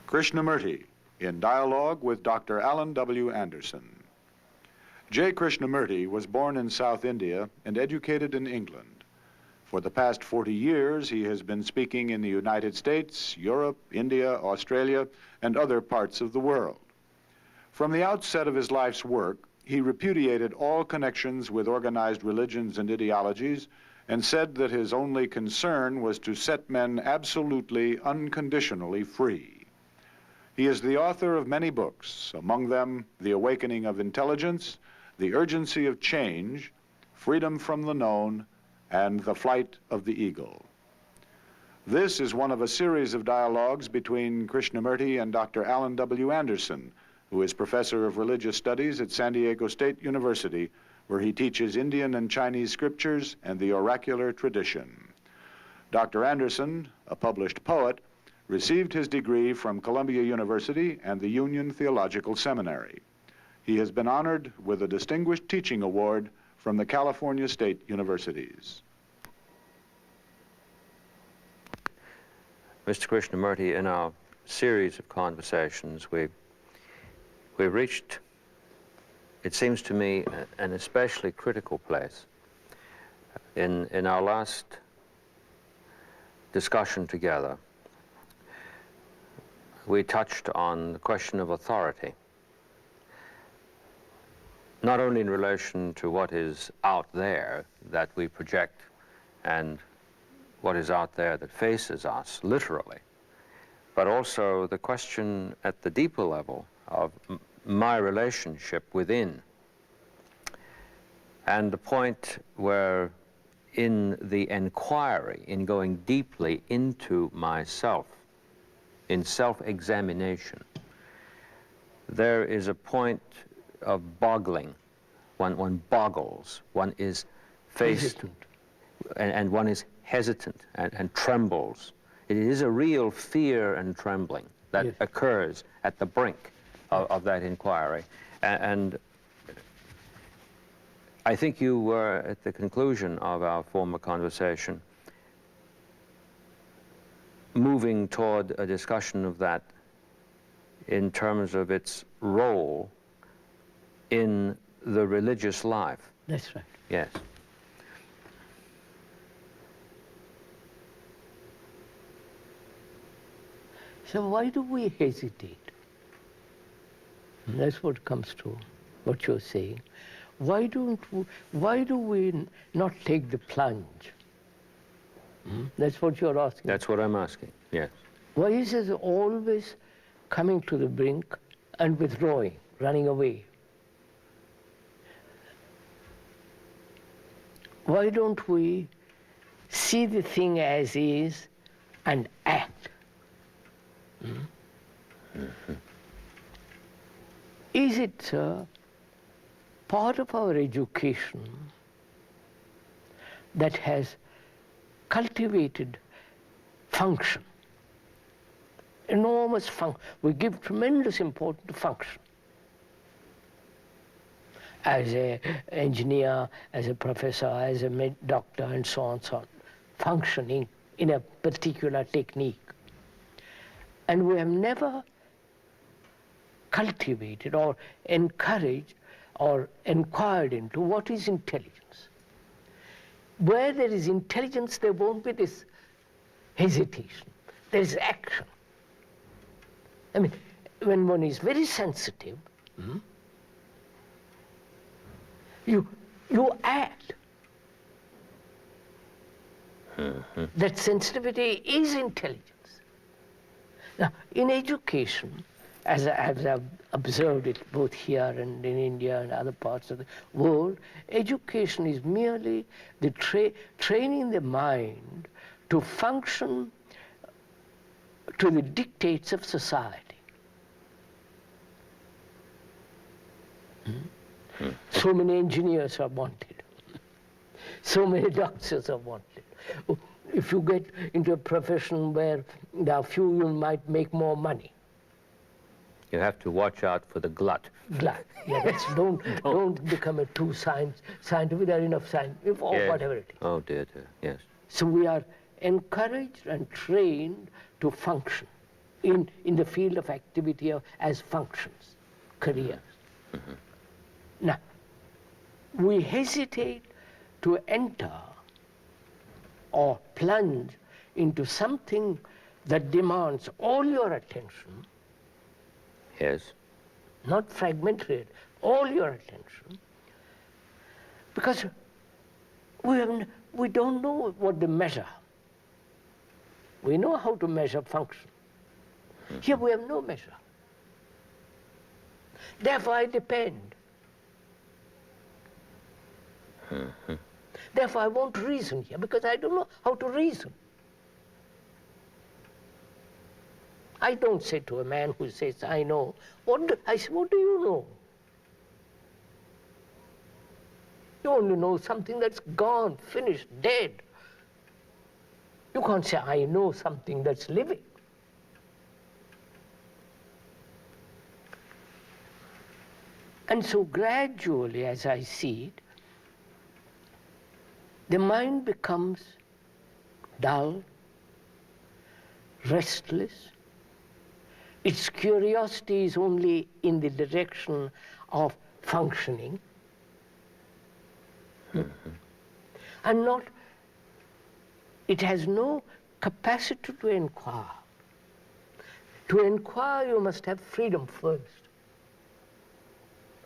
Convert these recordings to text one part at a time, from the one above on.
Krishnamurti, in dialogue with Dr. Alan W. Anderson. J. Krishnamurti was born in South India and educated in England. For the past 40 years, he has been speaking in the United States, Europe, India, Australia, and other parts of the world. From the outset of his life's work, he repudiated all connections with organized religions and ideologies and said that his only concern was to set men absolutely, unconditionally free. He is the author of many books, among them The Awakening of Intelligence, The Urgency of Change, Freedom from the Known, and The Flight of the Eagle. This is one of a series of dialogues between Krishnamurti and Dr. Alan W. Anderson, who is professor of religious studies at San Diego State University, where he teaches Indian and Chinese scriptures and the oracular tradition. Dr. Anderson, a published poet, received his degree from Columbia University and the Union Theological Seminary. He has been honored with a Distinguished Teaching Award from the California State Universities. Mr. Krishnamurti, in our series of conversations, we've reached, it seems to me, an especially critical place. In our last discussion together, we touched on the question of authority, not only in relation to what is out there that we project and what is out there that faces us, literally, but also the question at the deeper level of my relationship within, and the point where in the inquiry, in going deeply into myself, in self-examination, there is a point of boggling. One boggles, one is faced, and one is hesitant and trembles. It is a real fear and trembling that Yes. occurs at the brink of that inquiry. And I think you were at the conclusion of our former conversation moving toward a discussion of that in terms of its role in the religious life. That's right. Yes. So why do we hesitate? That's what comes to what you're saying. Why do we not take the plunge? That's what you're asking. That's what I'm asking, yes. Why is it always coming to the brink and withdrawing, running away? Why don't we see the thing as is and act? Is it part of our education that has cultivated function, enormous function? We give tremendous importance to function. As an engineer, as a professor, as a doctor, and so on, so on, functioning in a particular technique. And we have never cultivated or encouraged or inquired into what is intelligence. Where there is intelligence, there won't be this hesitation. There is action. I mean, when one is very sensitive, you act. That sensitivity is intelligence. Now, in education, as I've observed it both here and in India and other parts of the world, education is merely the training the mind to function to the dictates of society. So many engineers are wanted. So many doctors are wanted. If you get into a profession where there are few, you might make more money. You have to watch out for the glut. Glut. Yeah, don't become a too scientific. There are enough science, or Yes. whatever it is. Oh dear, yes. So we are encouraged and trained to function in the field of activity as functions, careers. Now, we hesitate to enter or plunge into something that demands all your attention, Yes. not fragmentary, all your attention, because we don't know what to measure. We know how to measure function. Here we have no measure. Therefore I depend. Therefore I won't reason here, because I don't know how to reason. I don't say to a man who says, I know, I say, what do you know? You only know something that's gone, finished, dead. You can't say, I know something that's living. And so gradually, as I see it, the mind becomes dull, restless. Its curiosity is only in the direction of functioning. And not, it has no capacity to inquire. To inquire, you must have freedom first.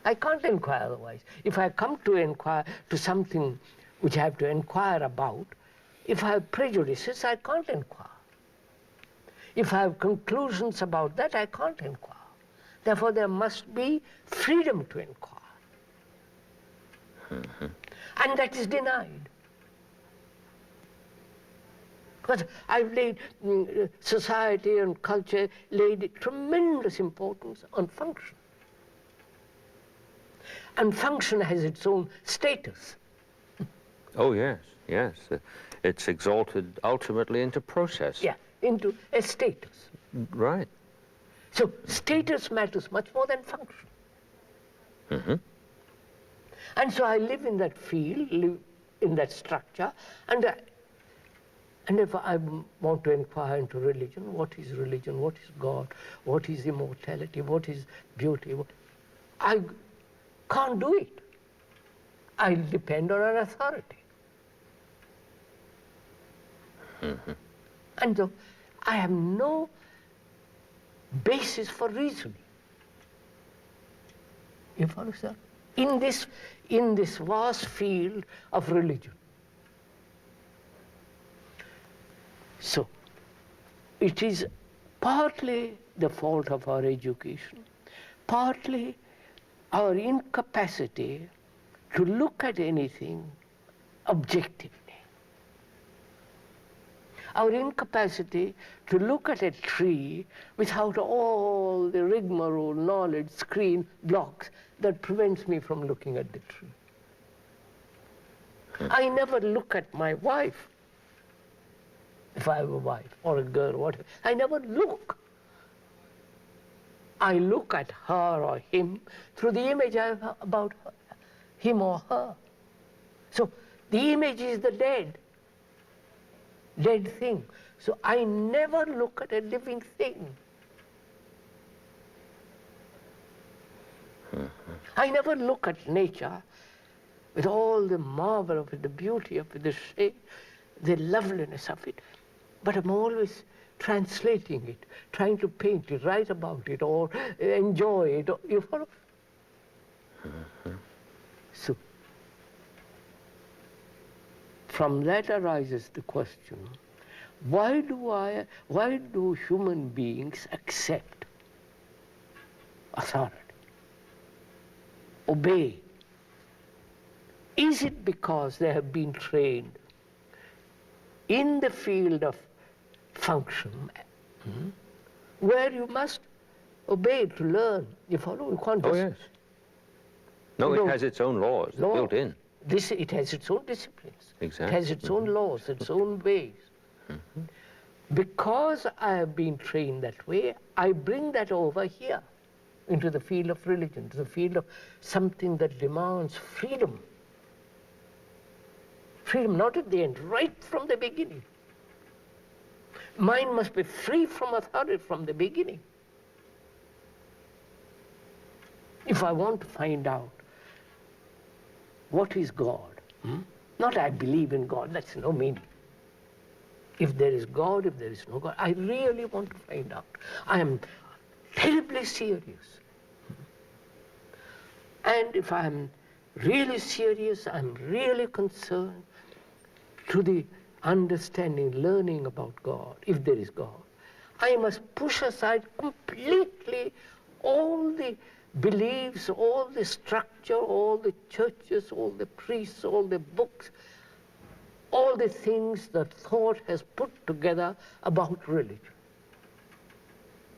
I can't inquire otherwise. If I come to inquire to something which I have to inquire about, if I have prejudices, I can't inquire. If I have conclusions about that, I can't inquire. Therefore, there must be freedom to inquire. And that is denied. Because I've laid, society and culture laid tremendous importance on function. And function has its own status. Oh, yes, yes. It's exalted ultimately into process. Yeah, into a status. Right. So status matters much more than function. And so I live in that field, live in that structure, and if I want to inquire into religion, what is God, what is immortality, what is beauty, I can't do it. I depend on an authority. And so I have no basis for reasoning. You follow, sir? In this vast field of religion. So, it is partly the fault of our education, partly our incapacity to look at anything objectively. Our incapacity to look at a tree without all the rigmarole, knowledge, screen, blocks that prevents me from looking at the tree. I never look at my wife, if I have a wife or a girl, whatever. I never look. I look at her or him through the image I have about her, him or her. So the image is the dead thing. So I never look at a living thing. I never look at nature with all the marvel of it, the beauty of it, the shape, the loveliness of it, but I'm always translating it, trying to paint it, write about it, or enjoy it. You follow? So, from that arises the question, why do human beings accept authority, obey? Is it because they have been trained in the field of function, where you must obey to learn? You follow? You can't just, yes. No, it has its own laws built in. It has its own disciplines. Exactly. It has its own laws, its own ways. Because I have been trained that way, I bring that over here into the field of religion, to the field of something that demands freedom. Freedom not at the end, right from the beginning. Mind must be free from authority from the beginning. If I want to find out what is God, not I believe in God, that's no meaning. If there is God, if there is no God, I really want to find out. I am terribly serious. And if I am really serious, I'm really concerned to the understanding, learning about God, if there is God, I must push aside completely all the beliefs, all the structure, all the churches, all the priests, all the books, all the things that thought has put together about religion.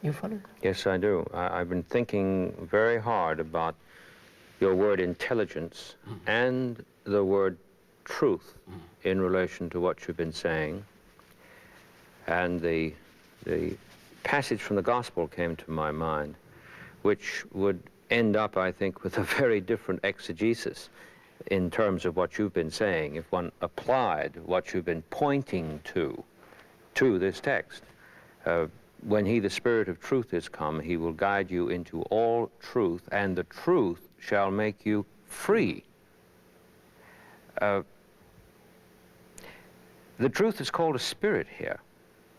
You follow? Yes, I do. I've been thinking very hard about your word intelligence and the word truth in relation to what you've been saying. And the passage from the gospel came to my mind, which would end up, I think, with a very different exegesis in terms of what you've been saying if one applied what you've been pointing to this text. When he, the Spirit of truth, is come, he will guide you into all truth, and the truth shall make you free. The truth is called a spirit here.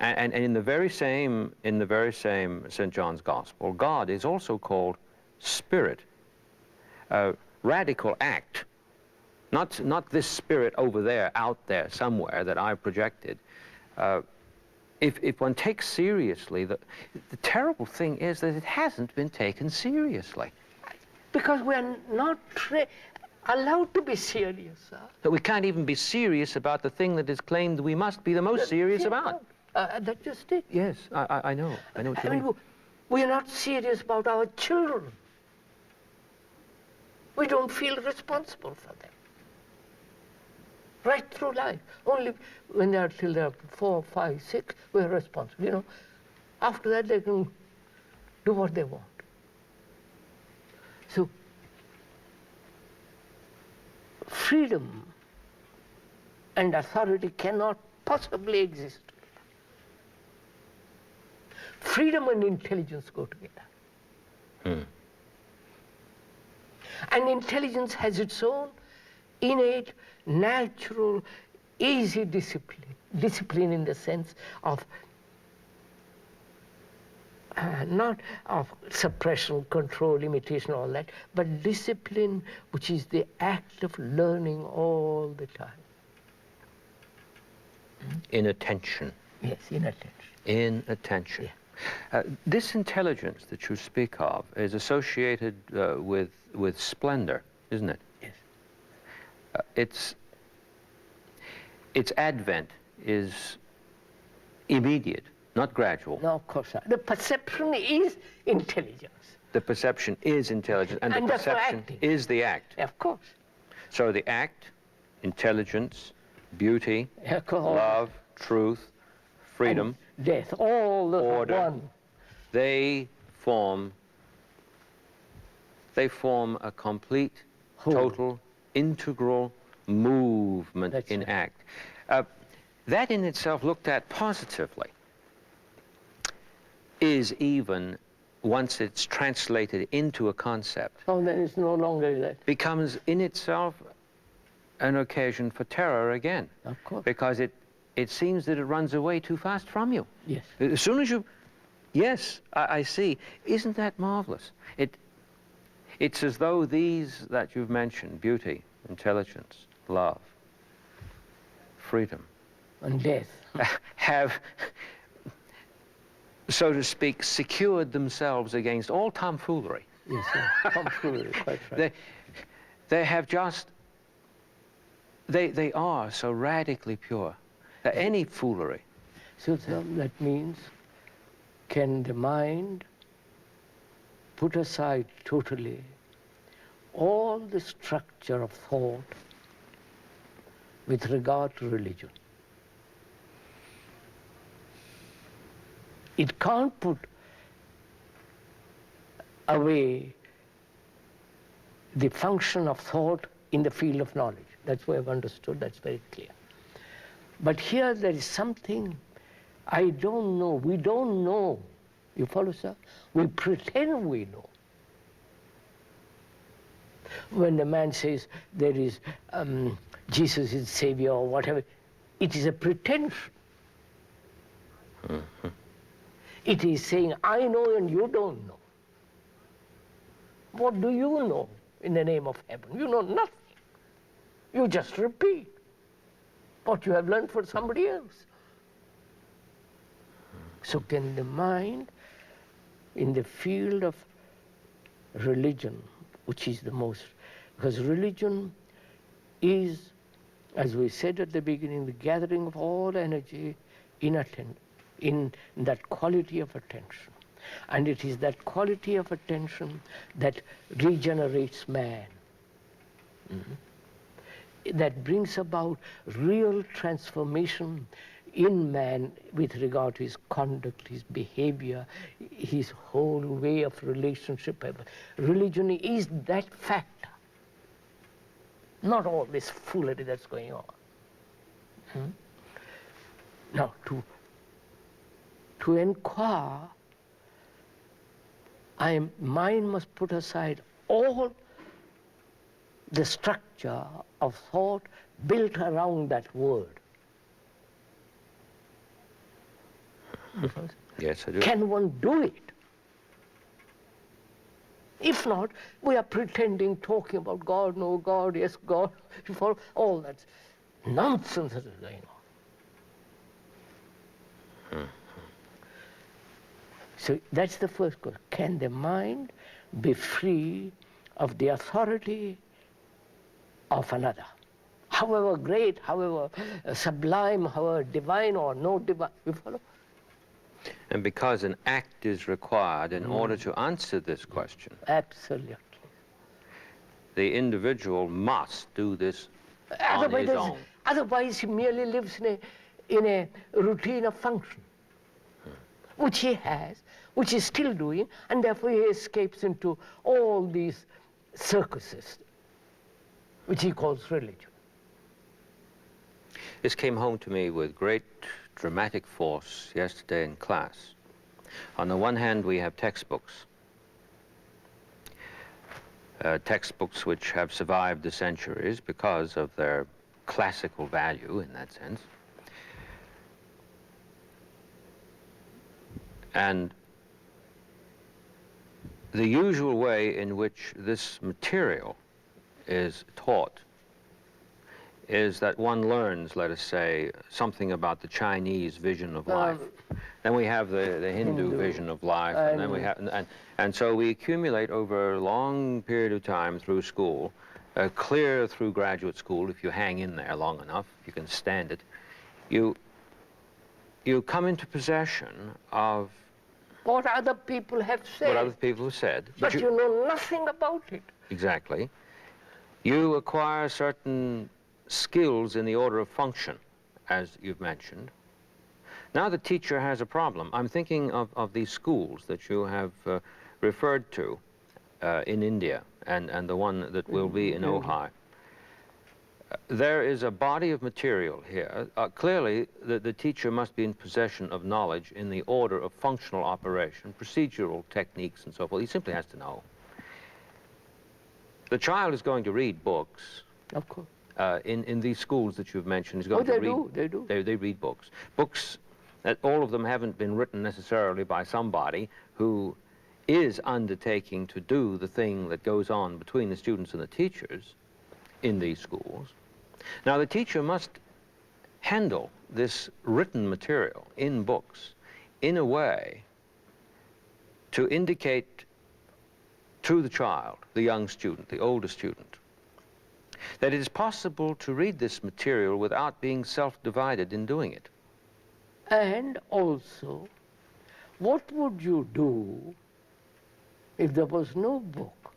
And in the very same St. John's Gospel, God is also called spirit. Radical act. Not this spirit over there, out there somewhere that I've projected. If one takes seriously, the terrible thing is that it hasn't been taken seriously. Because we are not allowed to be serious. That we can't even be serious about the thing that is claimed we must be the most serious about. That's just it. Yes, I know. I know what you mean. We are not serious about our children. We don't feel responsible for them. Right through life. Only when they are till they're 4, 5, 6, we're responsible. You know, after that they can do what they want. So, freedom and authority cannot possibly exist. Freedom and intelligence go together. And intelligence has its own innate, natural, easy discipline. Discipline in the sense of not of suppression, control, imitation, all that, but discipline which is the act of learning all the time. Inattention. Yes, inattention. Inattention. Yeah. This intelligence that you speak of is associated with splendor, isn't it? Yes. Its advent is immediate, not gradual. No, of course not. The perception is intelligence. The perception is intelligence, and the perception is the act. Of course. So the act, intelligence, beauty, love, truth, freedom, and death, all the order, one. They form a complete, total, integral movement. That's in right. Act. That in itself, looked at positively, is even, once it's translated into a concept, then it's no longer that. Becomes in itself an occasion for terror again. Of course. Because it seems that it runs away too fast from you. Yes. As soon as you, yes, I see. Isn't that marvelous? It's as though these that you've mentioned, beauty, intelligence, love, freedom, and death, have, so to speak, secured themselves against all tomfoolery. Yes, tomfoolery, quite right. They have just, they are so radically pure. Any foolery. So that means, can the mind put aside totally all the structure of thought with regard to religion? It can't put away the function of thought in the field of knowledge. That's what I've understood, that's very clear. But here there is something I don't know. We don't know. You follow, sir? We pretend we know. When the man says there is Jesus is Savior or whatever, it is a pretension. It is saying, I know and you don't know. What do you know in the name of heaven? You know nothing. You just repeat what you have learned for somebody else. So can the mind, in the field of religion, which is the most, because religion is, as we said at the beginning, the gathering of all energy in that quality of attention. And it is that quality of attention that regenerates man. That brings about real transformation in man with regard to his conduct, his behavior, his whole way of relationship. Religion is that factor, not all this foolery that's going on. Now, to inquire, mind must put aside all the structure of thought built around that word. Yes, I do. Can one do it? If not, we are pretending, talking about God, no God, yes God, for all that nonsense that is going on. So that's the first question. Can the mind be free of the authority of another? However great, however sublime, however divine or no divine, you follow? And because an act is required in order to answer this question, Absolutely. the individual must do this on his own. Otherwise he merely lives in a routine of function, which he has, which he's still doing, and therefore he escapes into all these circuses, which he calls religion. This came home to me with great dramatic force yesterday in class. On the one hand, we have textbooks. Textbooks which have survived the centuries because of their classical value in that sense. And the usual way in which this material is taught is that one learns, let us say, something about the Chinese vision of life. Then we have the Hindu vision of life, and then we have, and so we accumulate over a long period of time through school, clear through graduate school, if you hang in there long enough, you can stand it. You come into possession of what other people have said. What other people have said. But you know nothing about it. Exactly. You acquire certain skills in the order of function, as you've mentioned. Now the teacher has a problem. I'm thinking of these schools that you have referred to in India and the one that will be in Ojai. There is a body of material here. Clearly, the teacher must be in possession of knowledge in the order of functional operation, procedural techniques, and so forth. He simply has to know. The child is going to read books. Of course. In these schools that you've mentioned, is going to read. They do. They read books. Books that all of them haven't been written necessarily by somebody who is undertaking to do the thing that goes on between the students and the teachers in these schools. Now the teacher must handle this written material in books in a way to indicate to the child, the young student, the older student, that it is possible to read this material without being self-divided in doing it. And also, what would you do if there was no book?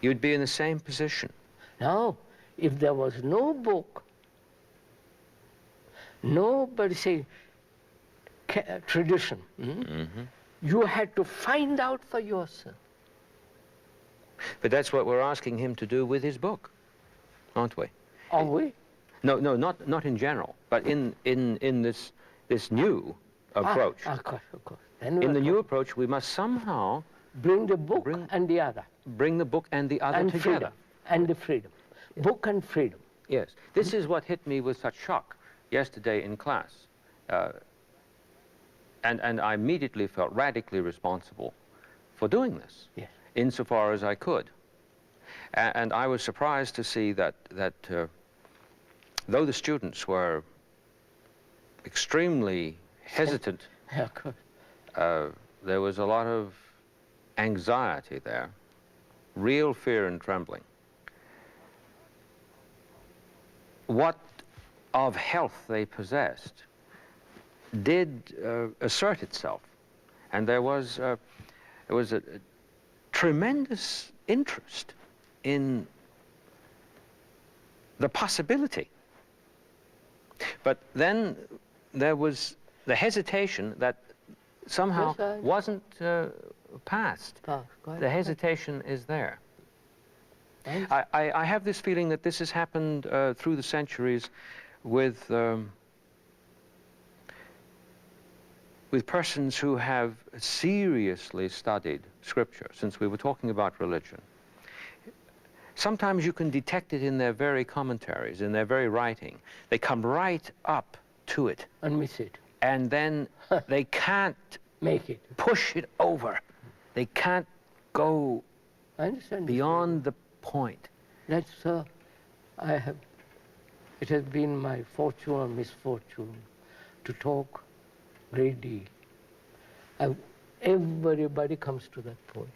You'd be in the same position. Now, if there was no book, nobody say tradition, you had to find out for yourself. But that's what we're asking him to do with his book, aren't we? Are we? No, no, not in general, but in this new approach. Of course. Then In the new approach, we must somehow bring the book and the other. bring the book and the other And together. freedom. And the freedom. Book and freedom. Yes, this is what hit me with such shock yesterday in class. And I immediately felt radically responsible for doing this, Yes. insofar as I could. And I was surprised to see that though the students were extremely hesitant, Yeah, of course. there was a lot of anxiety there, real fear and trembling. What of health they possessed did assert itself, and there was a tremendous interest in the possibility. But then there was the hesitation that somehow Yes, wasn't passed. Go ahead. The hesitation is there. And I have this feeling that this has happened through the centuries with persons who have seriously studied Scripture, since we were talking about religion. Sometimes you can detect it in their very commentaries, in their very writing. They come right up to it, and miss it. and then they can't Make it. push it over. They can't go I understand. beyond the point. That's it has been my fortune or misfortune to talk great deal. Everybody comes to that point.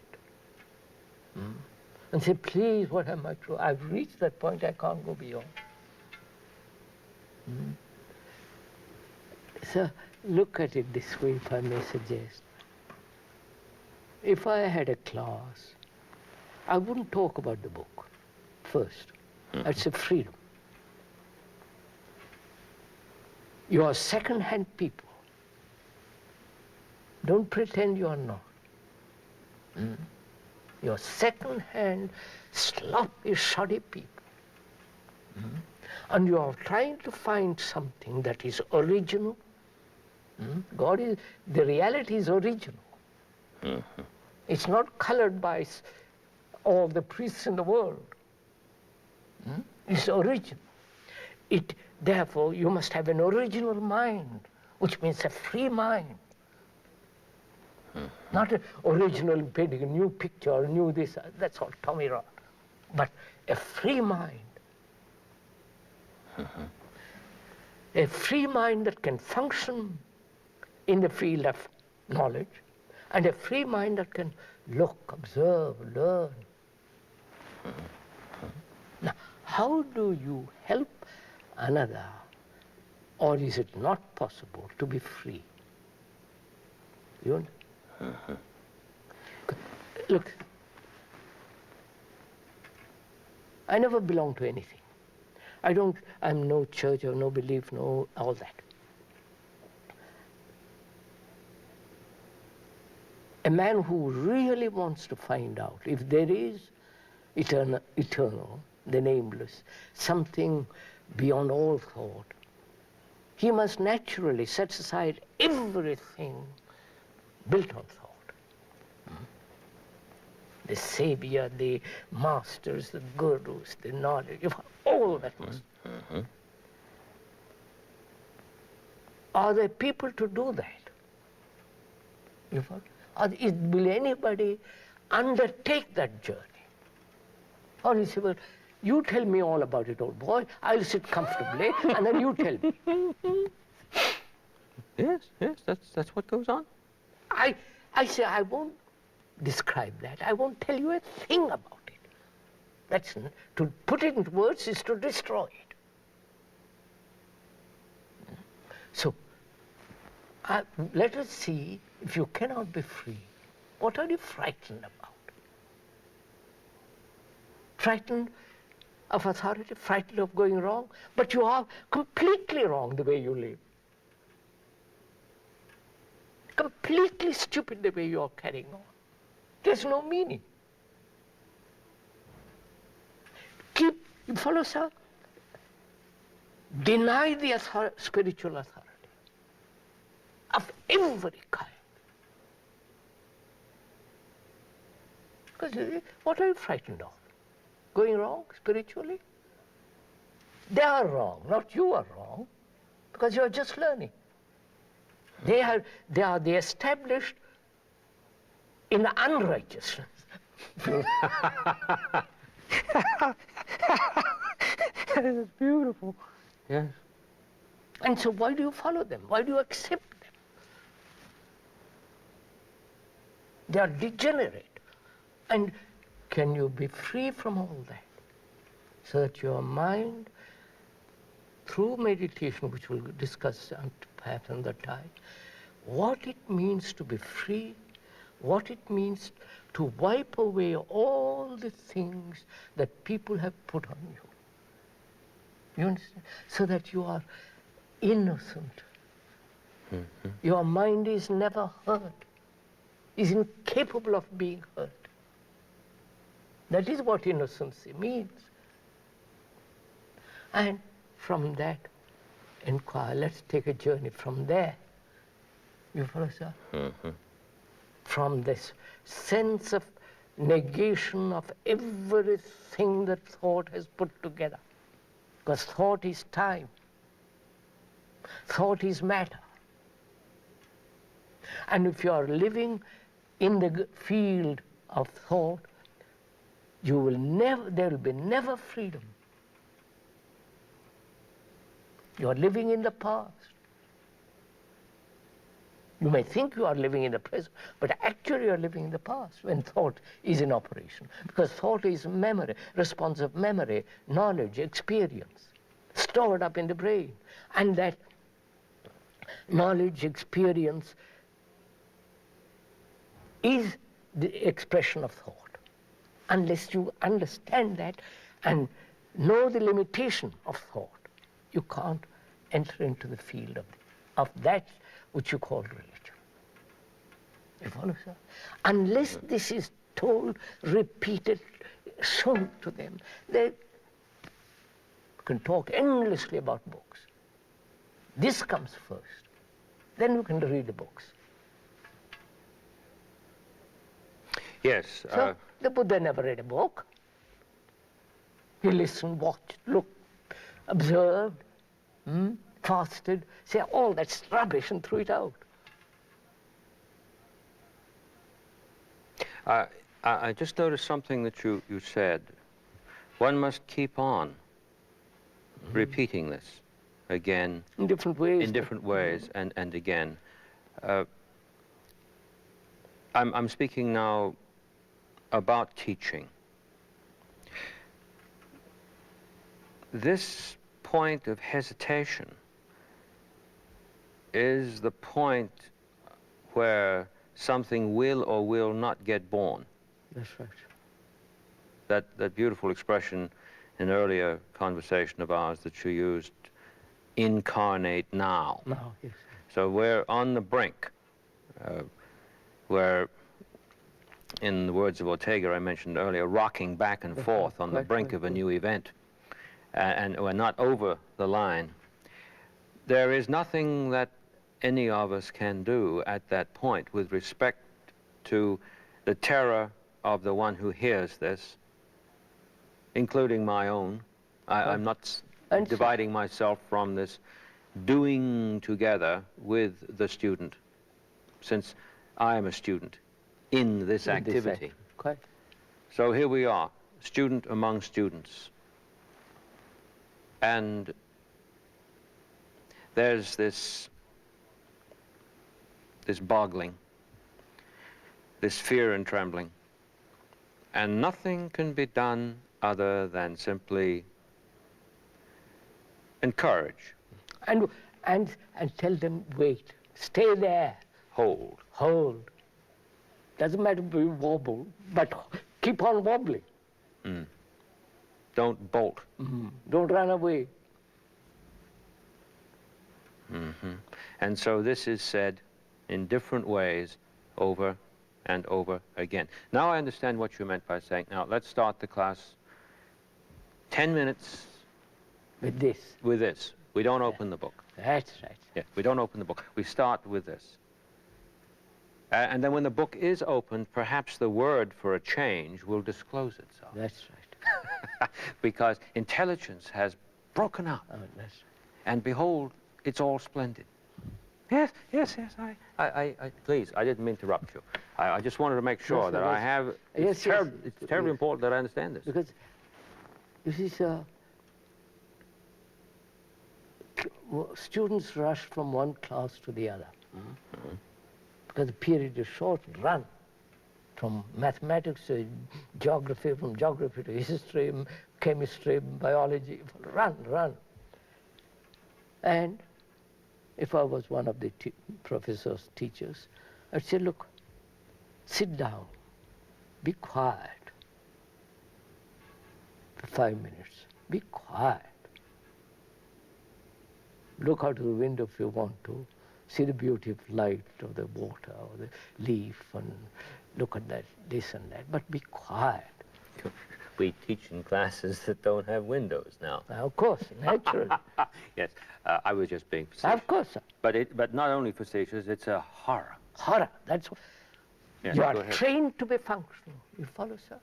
And say, please, what am I to do? I've reached that point, I can't go beyond. So look at it this way, if I may suggest. If I had a class, I wouldn't talk about the book first. That's a freedom. You are second-hand people. Don't pretend you are not. You're second-hand, sloppy, shoddy people. And you are trying to find something that is original. The reality is original. It's not colored by all the priests in the world. It's original. Therefore, you must have an original mind, which means a free mind. Not an original painting, a new picture, a new this, that's all Tommy Rock. But a free mind. A free mind that can function in the field of knowledge, and a free mind that can look, observe, learn. Now, how do you help another, or is it not possible to be free? You understand? Look, I never belong to anything. I'm no church or no belief, no all that. A man who really wants to find out if there is eternal, the nameless, something beyond all thought, he must naturally set aside everything built on thought. The savior, the masters, the gurus, the knowledge, all that must. Are there people to do that? Will anybody undertake that journey? Or you say, well, you tell me all about it, old boy. I'll sit comfortably, and then you tell me. Yes, that's what goes on. I say, I won't describe that. I won't tell you a thing about it. To put it into words is to destroy it. So, let us see, if you cannot be free, what are you frightened about? Frightened of authority, frightened of going wrong, but you are completely wrong the way you live. Completely stupid the way you are carrying on. There's no meaning. You follow, sir? deny the spiritual authority of every kind. Because what are you frightened of? Going wrong spiritually? They are wrong, not you are wrong, because you are just learning. They are the established in unrighteousness. That's beautiful. Yes. And so why do you follow them? Why do you accept them? They are degenerate. And can you be free from all that? So that your mind, through meditation, which we'll discuss perhaps another time, what it means to be free, what it means to wipe away all the things that people have put on you. You understand? So that you are innocent. Mm-hmm. Your mind is never hurt, is incapable of being hurt. That is what innocency means. And from that, inquire, let's take a journey from there. You follow, sir? Mm-hmm. From this sense of negation of everything that thought has put together. Because thought is time. Thought is matter. And if you are living in the field of thought, you will never, there will be never freedom. You are living in the past. You may think you are living in the present, but actually you are living in the past when thought is in operation. Because thought is memory, responsive memory, knowledge, experience, stored up in the brain. And that knowledge, experience is the expression of thought. Unless you understand that and know the limitation of thought, you can't enter into the field of that which you call religion. You follow, sir? Unless this is told, repeated, shown to them, they can talk endlessly about books. This comes first. Then you can read the books. Yes. So the Buddha never read a book. He listened, watched, looked, observed, fasted, say all that's rubbish and threw it out. I just noticed something that you said. One must keep on repeating this again. In different ways. In different ways, and again. I'm speaking now about teaching. This point of hesitation is the point where something will or will not get born. That's right. That beautiful expression in earlier conversation of ours that you used, incarnate now. Now, yes. So we're on the brink, where, in the words of Ortega I mentioned earlier, rocking back and forth on the brink of a new event, and we're not over the line. There is nothing that any of us can do at that point with respect to the terror of the one who hears this, including my own. I'm not dividing myself from this doing together with the student, since I am a student in this activity. Quite. So here we are, student among students. And there's this boggling, this fear and trembling. And nothing can be done other than simply encourage. And tell them, wait, stay there. Hold. Hold. Doesn't matter if you wobble, but keep on wobbling. Don't bolt. Don't run away. And so this is said in different ways over and over again. Now I understand what you meant by saying, now let's start the class 10 minutes With this. with this. We don't open the book. That's right. Yeah, we don't open the book. We start with this. And then when the book is opened, perhaps the word for a change will disclose itself. That's right. Because intelligence has broken out. Oh, that's right. And behold, it's all splendid. Yes, yes, yes, please, I didn't mean to interrupt you. I just wanted to make sure that I have, it's terribly important that I understand this. Because this is students rush from one class to the other. Because the period is short, run. From mathematics to geography, from geography to history, chemistry, biology, run. And if I was one of the professors, teachers, I'd say, look, sit down, be quiet for 5 minutes, be quiet. Look out of the window if you want to, see the beauty of light or the water or the leaf and look at that, this and that, but be quiet. We teach in classes that don't have windows now. Of course, naturally. Yes, I was just being facetious. Of course, sir. But not only facetious, it's a horror. Horror, that's what. Yes, you go are ahead. trained to be functional. You follow, sir?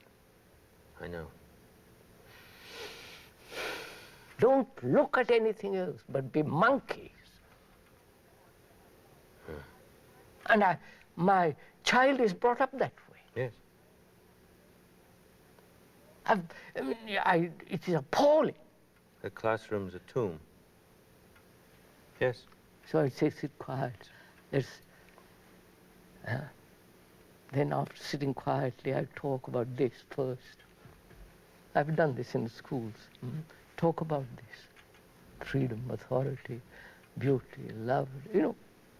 I know. Don't look at anything else, but be monkeys. And my child is brought up that way. Yes. It is appalling. The classroom's a tomb. Yes. So I say, sit quiet. Then after sitting quietly, I talk about this first. I've done this in the schools. Talk about this. Freedom, authority, beauty, love,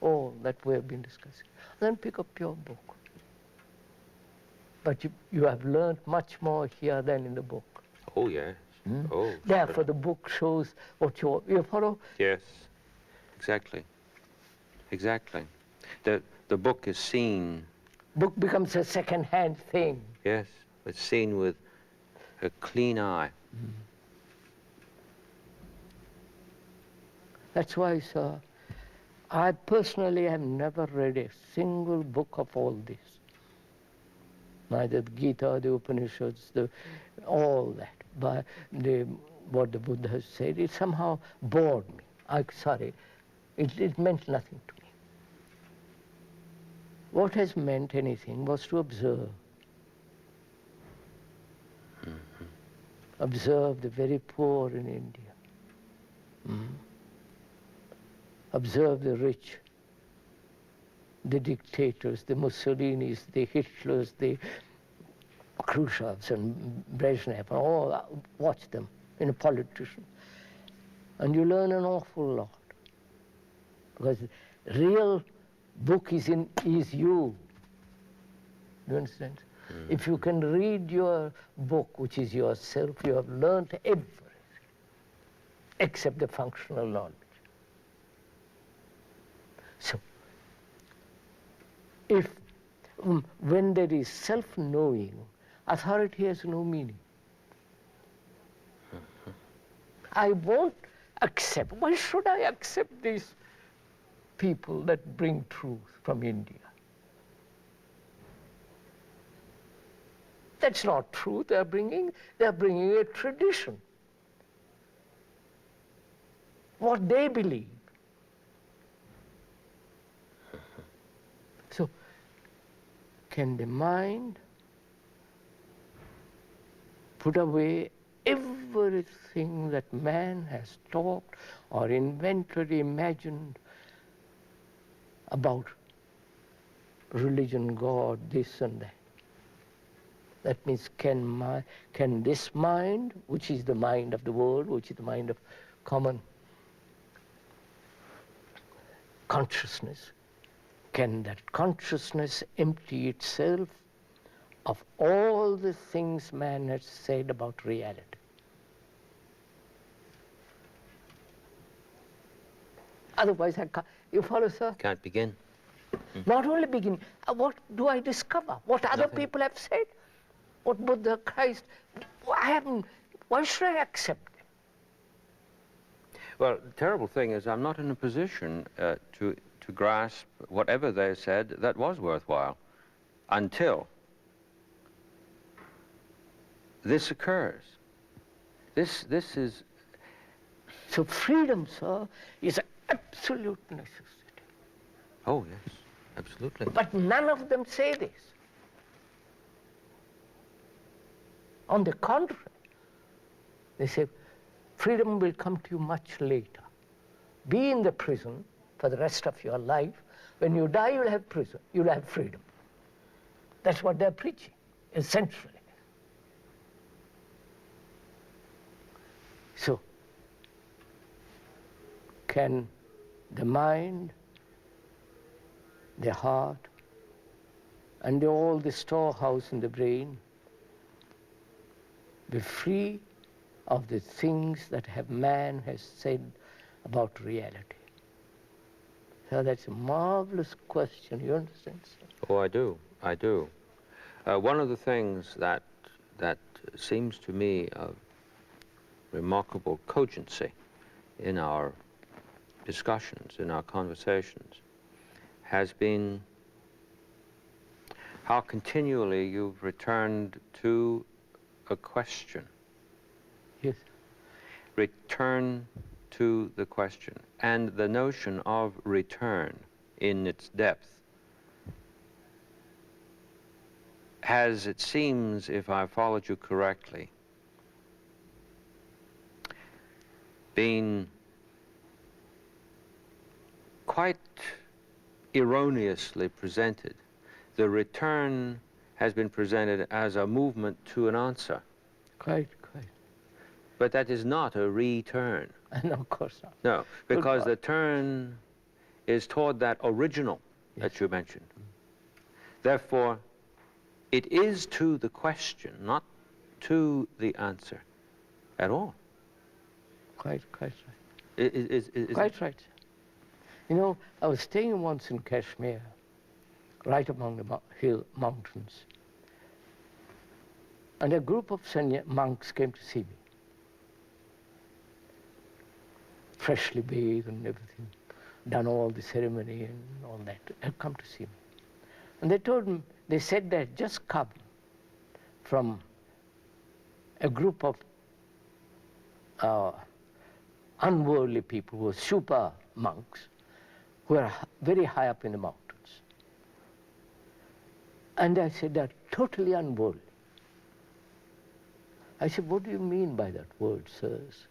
all that we have been discussing. Then pick up your book. But you have learned much more here than in the book. Oh, yes. Oh. Therefore, the book shows what you follow? Yes. Exactly. Exactly. The book is seen. Book becomes a second-hand thing. Yes. It's seen with a clean eye. That's why, sir, I personally have never read a single book of all this. Neither the Gita, the Upanishads, all that. But what the Buddha has said, it somehow bored me. It meant nothing to me. What has meant anything was to observe. Observe the very poor in India. Observe the rich, the dictators, the Mussolinis, the Hitlers, the Khrushchevs and Brezhnev, and all, watch them in a politician. And you learn an awful lot. Because the real book is you. Do you understand? If you can read your book, which is yourself, you have learned everything, except the functional knowledge. So, when there is self-knowing, authority has no meaning. I won't accept. Why should I accept these people that bring truth from India? That's not truth they're bringing a tradition. What they believe. So, can the mind put away everything that man has talked or invented, imagined about religion, God, this and that? That means can this mind, which is the mind of the world, which is the mind of common consciousness, can that consciousness empty itself of all the things man has said about reality? Otherwise, I can't. You follow, sir? Can't begin. Not only begin, what do I discover? What other people have said? What Buddha, Christ, why should I accept them? Well, the terrible thing is I'm not in a position to grasp whatever they said that was worthwhile until this occurs. This is... So freedom, sir, is an absolute necessity. Oh, yes, absolutely. But none of them say this. On the contrary, they say, freedom will come to you much later. Be in the prison for the rest of your life. When you die, you'll have prison, you'll have freedom. That's what they're preaching, essentially. So, can the mind, the heart, and all the storehouse in the brain be free of the things that man has said about reality? So that's a marvelous question, you understand, sir? Oh, I do. One of the things that seems to me of remarkable cogency in our discussions, in our conversations, has been how continually you've returned to a question. Yes. Return to the question. And the notion of return in its depth has, it seems, if I followed you correctly, been quite erroneously presented. The return has been presented as a movement to an answer. Quite. But that is not a return. No, of course not. No, because the turn is toward that original that you mentioned. Therefore, it is to the question, not to the answer at all. Quite right. Is Quite right. You know, I was staying once in Kashmir, right among the mountains, and a group of monks came to see me, freshly bathed and everything, done all the ceremony and all that, had come to see me. And they told me, they said they had just come from a group of unworldly people who were super monks, who are very high up in the mountains. And I said, they're totally unworldly. I said, what do you mean by that word, sirs?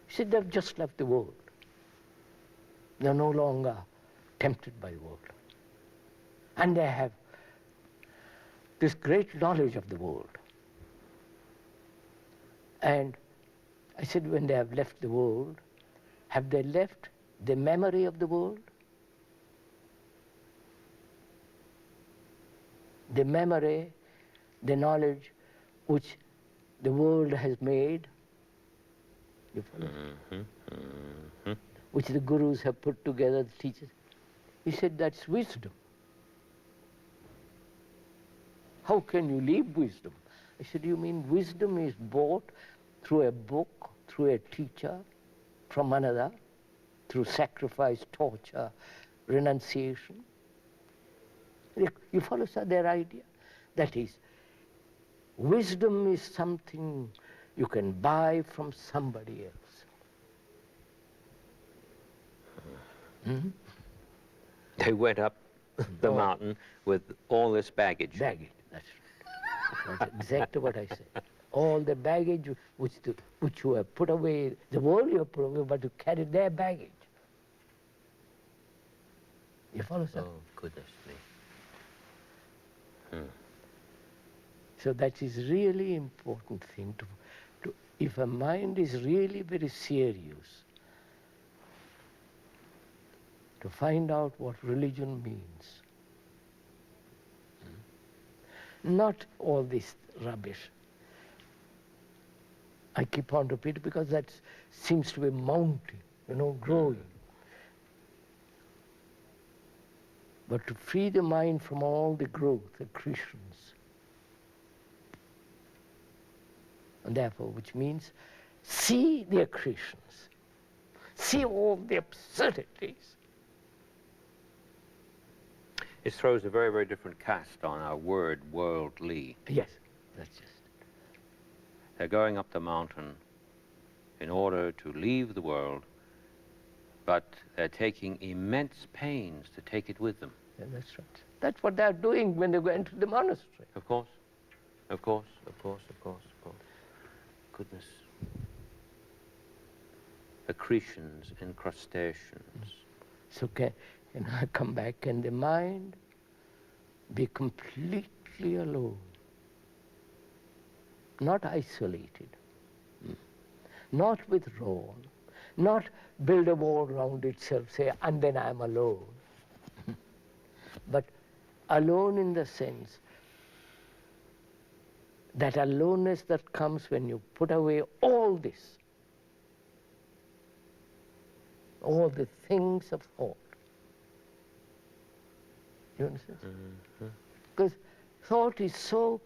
He said, they've just left the world. They're no longer tempted by the world. And they have this great knowledge of the world. And I said, when they have left the world, have they left the memory of the world? The memory, the knowledge which the world has made, you follow? Which the gurus have put together, the teachers. He said, that's wisdom. How can you leave wisdom? I said, you mean wisdom is bought through a book, through a teacher, from another, through sacrifice, torture, renunciation? You follow, sir, their idea? That is, wisdom is something you can buy from somebody else. Mm-hmm. They went up the mountain with all this baggage. Baggage, that's right. That's exactly what I said. All the baggage which you have put away, the world you have put away, but you carry their baggage. You follow, sir? Oh, goodness me. So that is really important thing to if a mind is really very serious, to find out what religion means. Not all this rubbish. I keep on repeating because that seems to be mounting, growing. But to free the mind from all the growth, accretions. And therefore, which means see the accretions. See all the absurdities. It throws a very, very different cast on our word worldly. Yes, that's just it. They're going up the mountain in order to leave the world, but they're taking immense pains to take it with them. Yeah, that's right. That's what they're doing when they go into the monastery. Of course, of course, of course, of course, of course. Goodness. Accretions, incrustations. So can I come back and the mind be completely alone, not isolated, not withdrawn, not build a wall around itself, say, and then I'm alone. But alone in the sense that aloneness that comes when you put away all this, all the things of thought. You understand? Mm-hmm. Because thought is so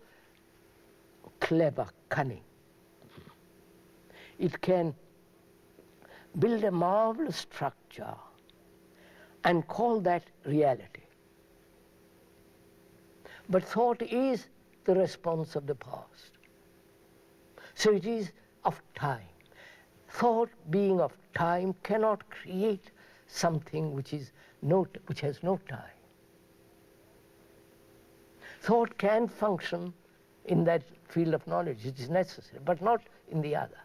clever, cunning. It can build a marvelous structure and call that reality. But thought is the response of the past. So it is of time. Thought being of time cannot create something which has no time. Thought can function in that field of knowledge, it is necessary, but not in the other.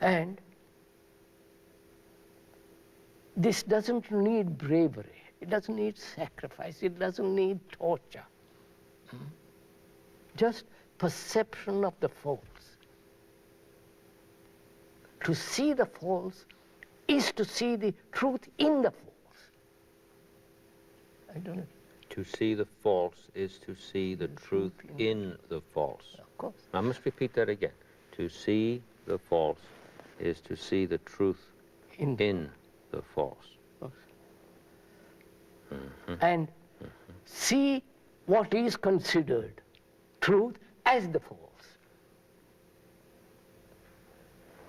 And this doesn't need bravery, it doesn't need sacrifice, it doesn't need torture. Just perception of the false. To see the false is to see the truth in the false. I don't know. To see the false is to see the truth in the false. Of course. I must repeat that again. To see the false is to see the truth in the false. Mm-hmm. And see what is considered truth as the false.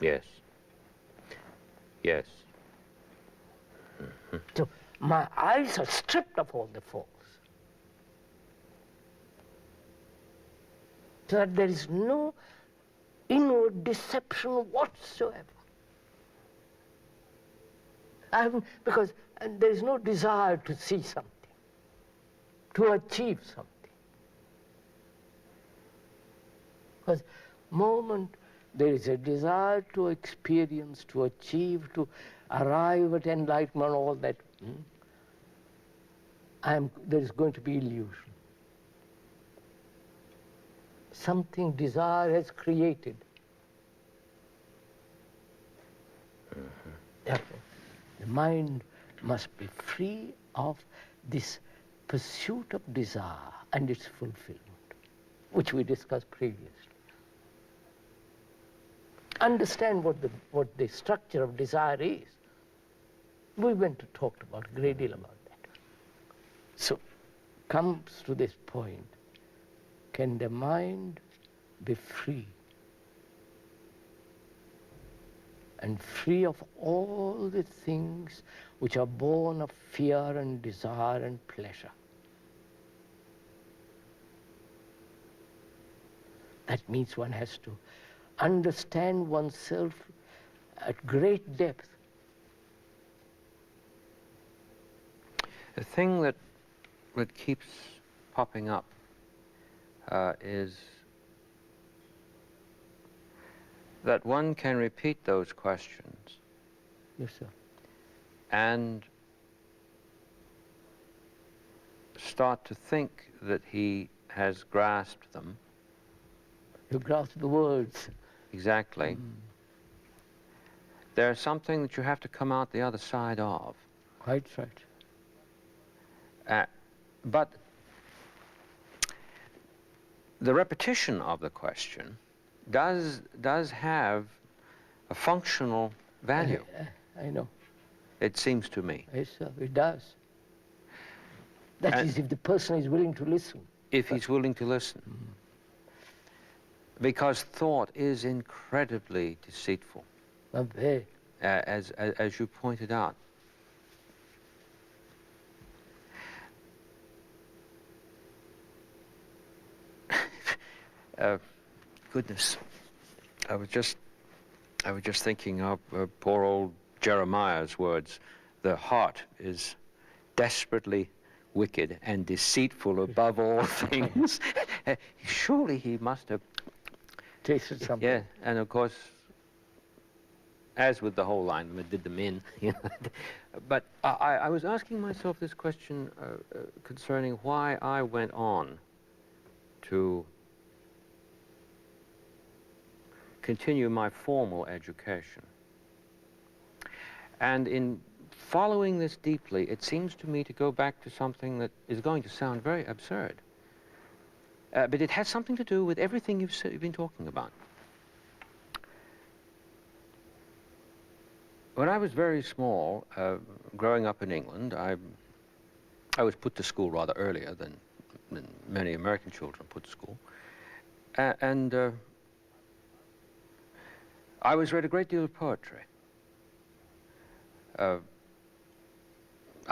Yes. Yes. So my eyes are stripped of all the false. So that there is no inward deception whatsoever. Because there is no desire to see something, to achieve something. Because moment there is a desire to experience, to achieve, to arrive at enlightenment, all that, there is going to be illusion. Something desire has created. Therefore, the mind must be free of this pursuit of desire and its fulfillment, which we discussed previously. Understand what the structure of desire is. We went to talk about a great deal about that. So, comes to this point, can the mind be free? And free of all the things which are born of fear and desire and pleasure. That means one has to understand oneself at great depth. The thing that keeps popping up is that one can repeat those questions. Yes, sir. And start to think that he has grasped them. You grasp the words. Exactly. There's something that you have to come out the other side of. Quite right. But the repetition of the question does have a functional value. I know. It seems to me. Yes, sir, it does. That is if the person is willing to listen. If he's willing to listen. Because thought is incredibly deceitful, Very. as you pointed out. Goodness, I was just thinking of poor old Jeremiah's words. The heart is desperately wicked and deceitful above all things. Surely he must have Tasted something. Yeah, and of course, as with the whole line, we did them in. You know. But I was asking myself this question concerning why I went on to continue my formal education. And in following this deeply, it seems to me to go back to something that is going to sound very absurd. But it has something to do with everything you've been talking about. When I was very small, growing up in England, I was put to school rather earlier than many American children put to school. And I was read a great deal of poetry. I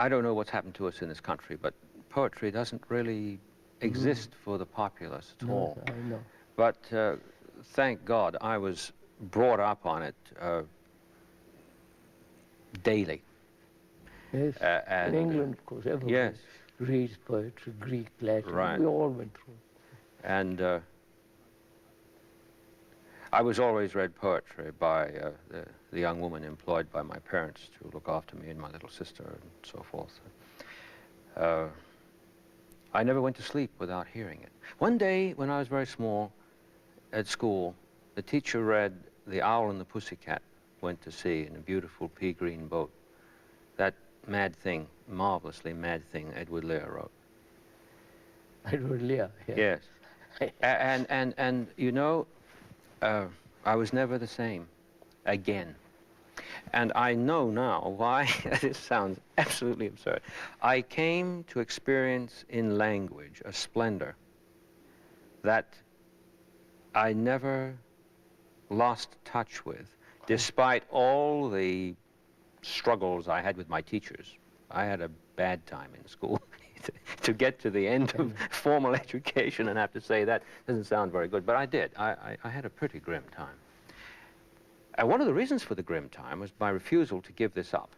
don't know what's happened to us in this country, but poetry doesn't really exist for the populace at all. I know. But thank God I was brought up on it daily. Yes. And, in England, of course, everybody yes. reads poetry, Greek, Latin. Right. We all went through. And I was always read poetry by the young woman employed by my parents to look after me and my little sister and so forth. I never went to sleep without hearing it. One day, when I was very small, at school, the teacher read The Owl and the Pussycat Went to Sea in a beautiful pea green boat. That mad thing, marvelously mad thing Edward Lear wrote. Edward Lear, yeah. Yes. and you know, I was never the same again. And I know now why this sounds absolutely absurd. I came to experience in language a splendor that I never lost touch with, despite all the struggles I had with my teachers. I had a bad time in school. To get to the end of formal education and have to say that doesn't sound very good, but I did. I had a pretty grim time. And one of the reasons for the grim time was my refusal to give this up.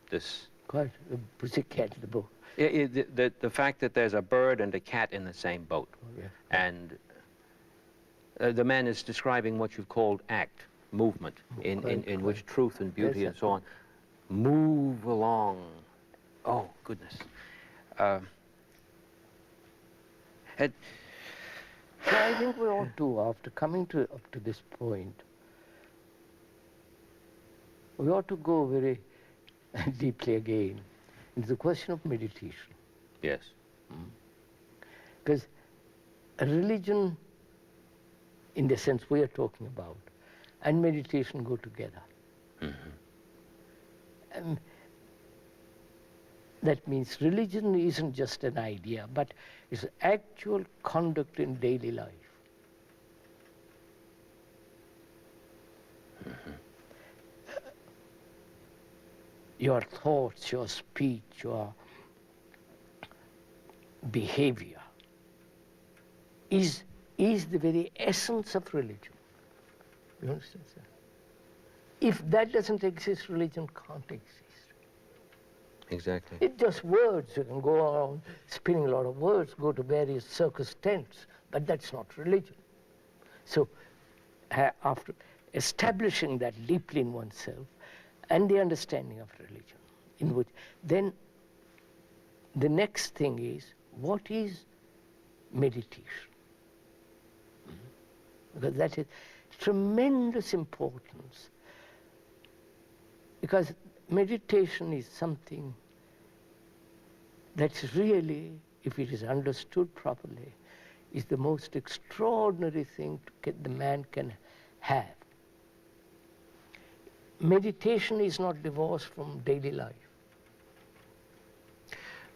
This Quite a pussycat, the boat. the fact that there's a bird and a cat in the same boat. Oh, yeah. And the man is describing what you've called act, movement, in which truth and beauty Yes, and so on move along. Oh, goodness. So I think we ought to, after coming up to this point, we ought to go very deeply again into the question of meditation. Yes. Because a religion, in the sense we are talking about, and meditation go together. Mm-hmm. That means religion isn't just an idea, but it's actual conduct in daily life. Mm-hmm. Your thoughts, your speech, your behavior is the very essence of religion. You understand, sir? If that doesn't exist, religion can't exist. Exactly. It's just words. You can go around spinning a lot of words, go to various circus tents, but that's not religion. So after establishing that deeply in oneself and the understanding of religion, in which then the next thing is, what is meditation? Because that is tremendous importance. Because meditation is something that's really, if it is understood properly, is the most extraordinary thing the man can have. Meditation is not divorced from daily life.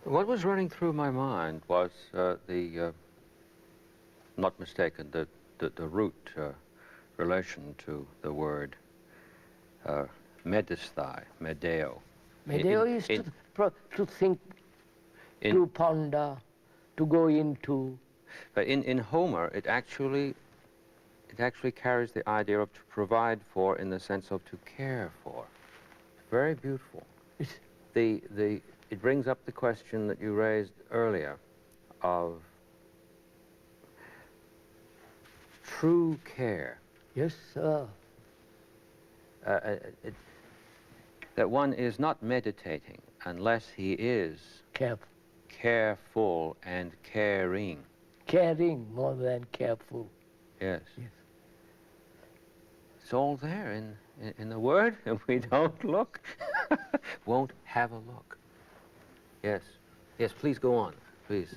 What was running through my mind was not mistaken, the the root relation to the word medisthai, medeo. Medeo is to think, to ponder, to go into. But in Homer, it actually carries the idea of to provide for in the sense of to care for. Very beautiful. It brings up the question that you raised earlier of true care. Yes, sir. That one is not meditating unless he is careful and caring. Caring more than careful. Yes. Yes. It's all there in the word, and we don't look. Won't have a look. Yes. Yes, please go on, please.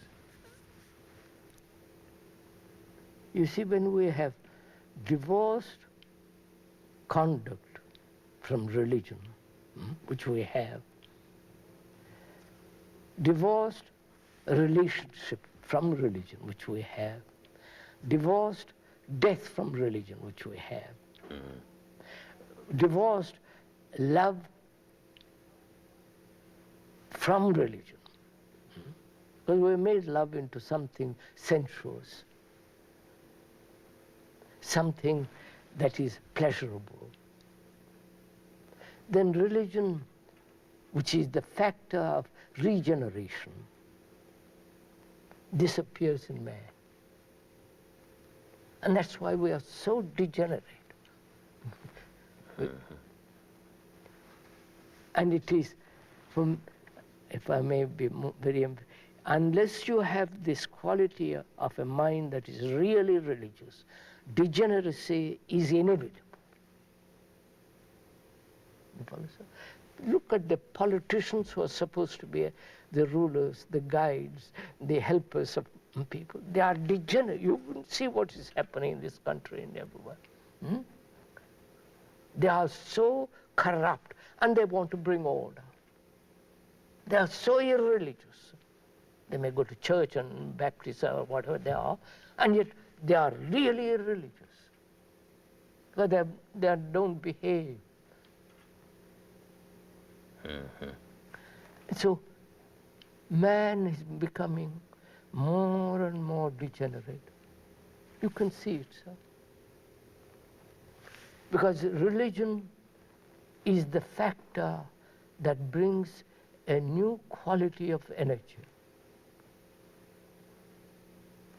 You see, when we have divorced conduct from religion, which we have, divorced relationship from religion, which we have, divorced death from religion, which we have, divorced love from religion, because we made love into something sensuous, something that is pleasurable. Then religion, which is the factor of regeneration, disappears in man. And that's why we are so degenerate. And it is, if I may be very, unless you have this quality of a mind that is really religious, degeneracy is inevitable. Look at the politicians who are supposed to be the rulers, the guides, the helpers of people. They are degenerate. You will see what is happening in this country and everywhere. They are so corrupt, and they want to bring order. They are so irreligious. They may go to church and Baptist or whatever they are, and yet they are really irreligious. Because they don't behave. So man is becoming more and more degenerate. You can see it, sir. Because religion is the factor that brings a new quality of energy.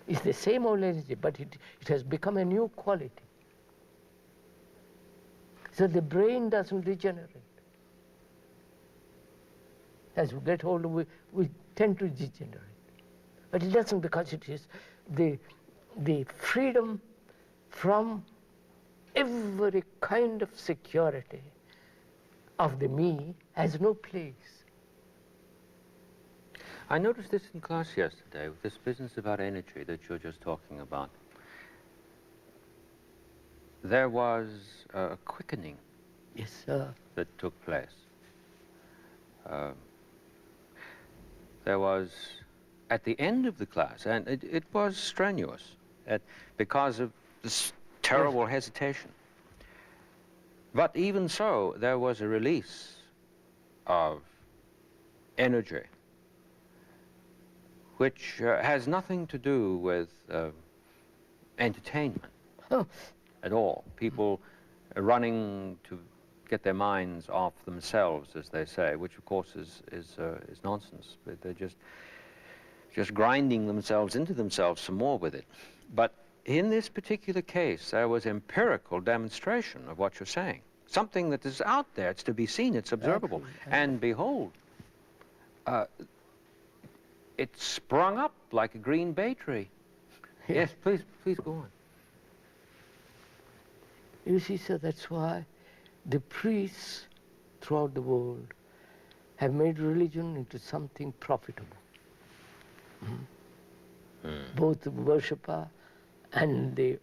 It's the same old energy, but it has become a new quality. So the brain doesn't degenerate. As we get older, we tend to degenerate. But it doesn't, because it is the freedom from every kind of security of the me has no place. I noticed this in class yesterday, with this business about energy that you're just talking about. There was a quickening. Yes, sir. That took place. There was, at the end of the class, and it was strenuous because of this terrible hesitation. But even so, there was a release of energy, which has nothing to do with entertainment at all. People running to get their minds off themselves, as they say, which of course is nonsense. But they're just grinding themselves into themselves some more with it. But in this particular case, there was empirical demonstration of what you're saying. Something that is out there, it's to be seen, it's observable. And behold, it sprung up like a green bay tree. Yes, please go on. You see, sir, that's why the priests throughout the world have made religion into something profitable. Both the worshipper and the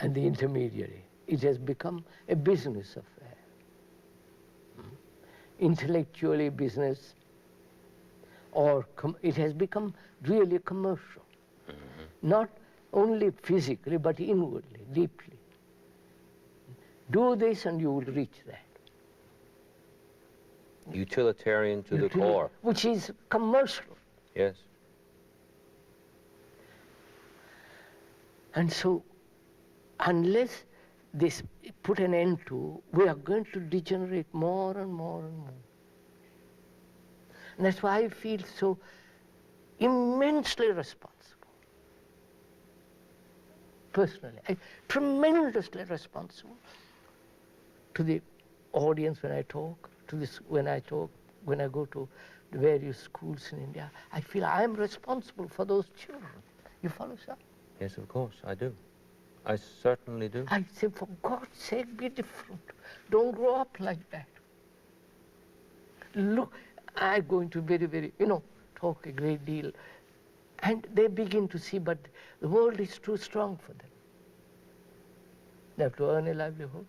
intermediary. It has become a business affair. Intellectually business, or it has become really commercial. Not only physically, but inwardly, deeply. Do this and you will reach that. Utilitarian to the core. Which is commercial. Yes. And so, unless this put an end to, we are going to degenerate more and more and more. And that's why I feel so immensely responsible. Personally, tremendously responsible to the audience when I talk, when I go to the various schools in India. I feel I am responsible for those children. You follow, sir? Yes, of course, I do. I certainly do. I say, for God's sake, be different. Don't grow up like that. Look, I'm going to very, talk a great deal. And they begin to see, but the world is too strong for them. They have to earn a livelihood.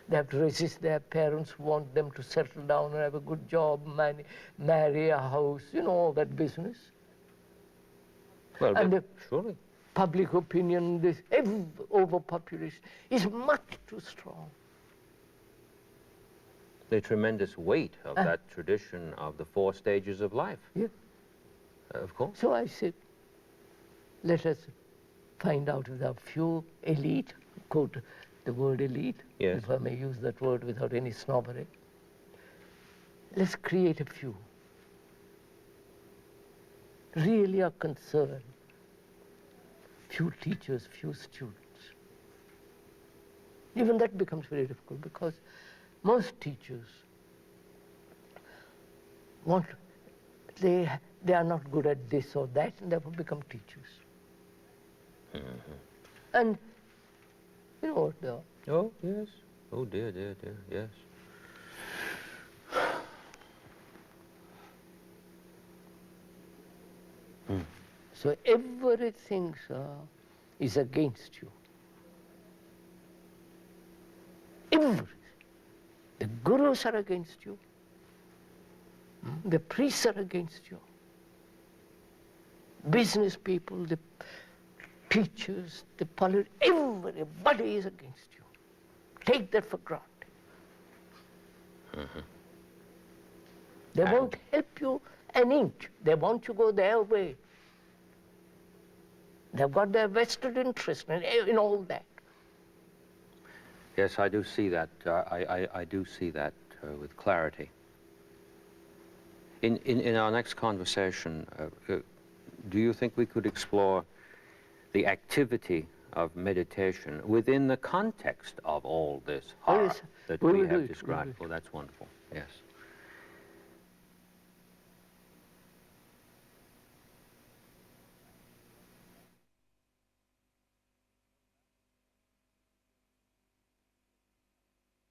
They have to resist their parents who want them to settle down and have a good job, marry a house, all that business. Well, and surely. Public opinion, this overpopulation is much too strong. The tremendous weight of that tradition of the 4 stages of life. Yeah. Of course. So I said, let us find out if there are few elite, quote the word elite, yes, if I may use that word without any snobbery. Let's create a few. Really are concerned. Few teachers, few students. Even that becomes very difficult because most teachers they are not good at this or that and therefore become teachers. Mm-hmm. And you know what they are. Oh, yes. Oh, dear, yes. So everything, sir, is against you. Everything. The gurus are against you. The priests are against you. Business people, the teachers, the politicians, everybody is against you. Take that for granted. Mm-hmm. They won't help you an inch. They want you to go their way. They've got their vested interest in all that. Yes, I do see that. I do see that with clarity. In our next conversation, do you think we could explore the activity of meditation within the context of all this horror that we have described? Well, that's wonderful. Yes.